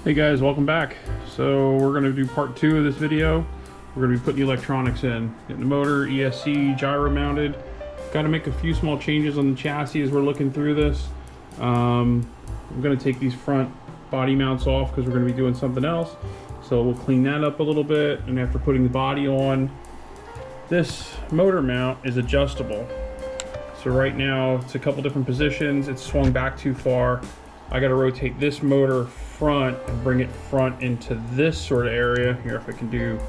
Hey guys, welcome back. So we're going to do part 2 of this video. We're going to be putting the electronics in. Getting the motor, ESC, gyro mounted. Got to make a few small changes on the chassis as we're looking through this. I'm going to take these front body mounts off because we're going to be doing something else. So we'll clean that up a little bit, and after putting the body on, this motor mount is adjustable. So right now it's a couple different positions. It's swung back too far. I got to rotate this motor front and bring it front into this sort of area here. If I can do,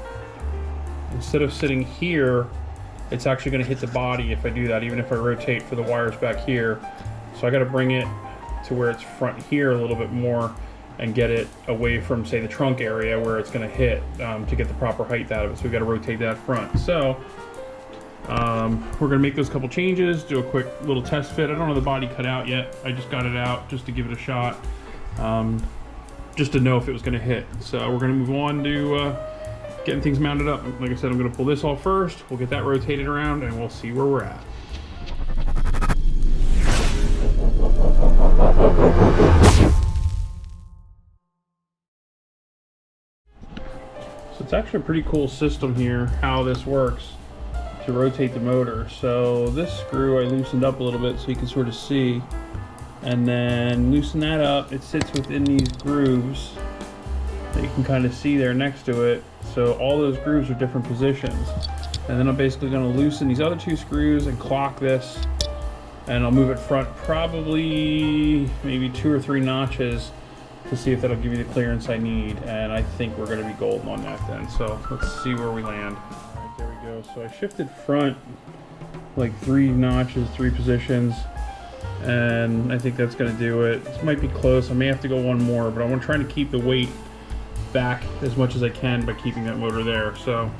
instead of sitting here, it's actually going to hit the body if I do that, even if I rotate for the wires back here. So I got to bring it to where it's front here a little bit more and get it away from, say, the trunk area where it's going to hit to get the proper height out of it. So we got to rotate that front. So we're going to make those couple changes, do a quick little test fit. I don't have the body cut out yet. I just got it out just to give it a shot, just to know if it was going to hit. So we're going to move on to getting things mounted up. Like I said, I'm going to pull this off first. We'll get that rotated around and we'll see where we're at. So it's actually a pretty cool system here, how this works to rotate the motor. So this screw I loosened up a little bit so you can sort of see, and then loosen that up. It sits within these grooves that you can kind of see there next to it. So all those grooves are different positions, and then I'm basically going to loosen these other two screws and clock this, and I'll move it front probably maybe 2 or 3 notches to see if that'll give you the clearance I need, and I think we're going to be golden on that then. So let's see where we land. There we go. So I shifted front like 3 notches, 3 positions, and I think that's going to do it. This might be close. I may have to go one more, but I want to try to keep the weight back as much as I can by keeping that motor there. So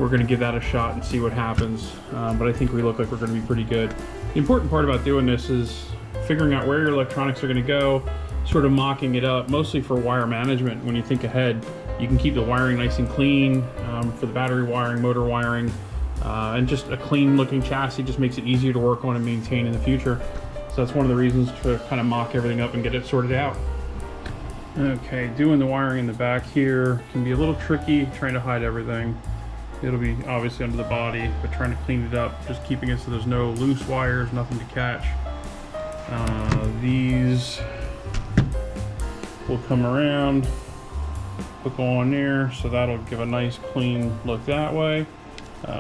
we're going to give that a shot and see what happens. But I think we look like we're going to be pretty good. The important part about doing this is figuring out where your electronics are going to go, sort of mocking it up, mostly for wire management. When you think ahead, you can keep the wiring nice and clean for the battery wiring, motor wiring, and just a clean looking chassis just makes it easier to work on and maintain in the future. So that's one of the reasons to kind of mock everything up and get it sorted out. Okay, doing the wiring in the back here can be a little tricky, trying to hide everything. It'll be obviously under the body, but trying to clean it up, just keeping it so there's no loose wires, nothing to catch. These will come around, hook on there, so that'll give a nice clean look that way.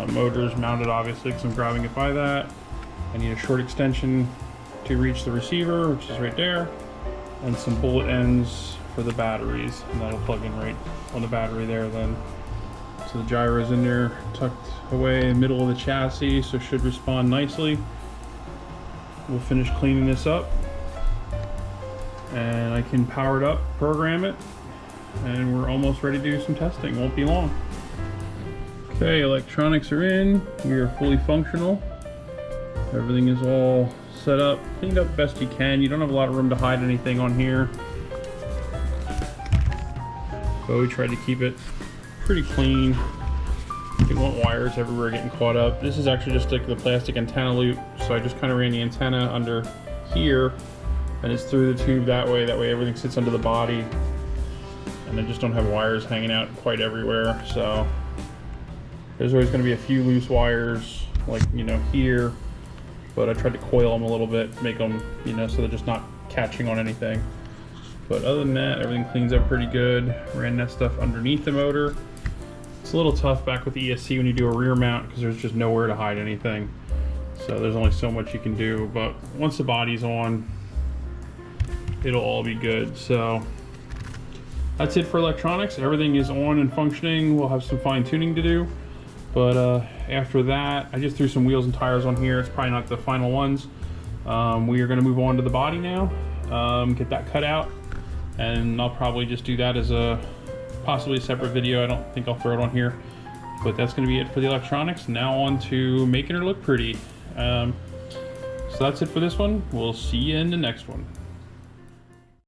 Motor's mounted obviously because I'm grabbing it by that. I need a short extension to reach the receiver, which is right there, and some bullet ends for the batteries, and that'll plug in right on the battery there then. So the gyro's in there tucked away in the middle of the chassis, so it should respond nicely. We'll finish cleaning this up, and I can power it up, program it, and we're almost ready to do some testing. Won't be long. Okay, electronics are in. We are fully functional. Everything is all set up, cleaned up best you can. You don't have a lot of room to hide anything on here, but we try to keep it pretty clean. You don't want wires everywhere getting caught up. This is actually just like the plastic antenna loop, so I just kind of ran the antenna under here, and it's through the tube that way. That way everything sits under the body, and I just don't have wires hanging out quite everywhere. So there's always going to be a few loose wires, like, you know, here, but I tried to coil them a little bit, make them, you know, so they're just not catching on anything. But other than that, everything cleans up pretty good. Ran that stuff underneath the motor. It's a little tough back with the ESC when you do a rear mount because there's just nowhere to hide anything. So there's only so much you can do, but once the body's on, it'll all be good. So that's it for electronics. Everything is on and functioning. We'll have some fine tuning to do, but after that, I just threw some wheels and tires on here. It's probably not the final ones. We are going to move on to the body now, get that cut out, and I'll probably just do that as a possibly a separate video. I don't think I'll throw it on here, but that's going to be it for the electronics. Now on to making her look pretty. So that's it for this one. We'll see you in the next one.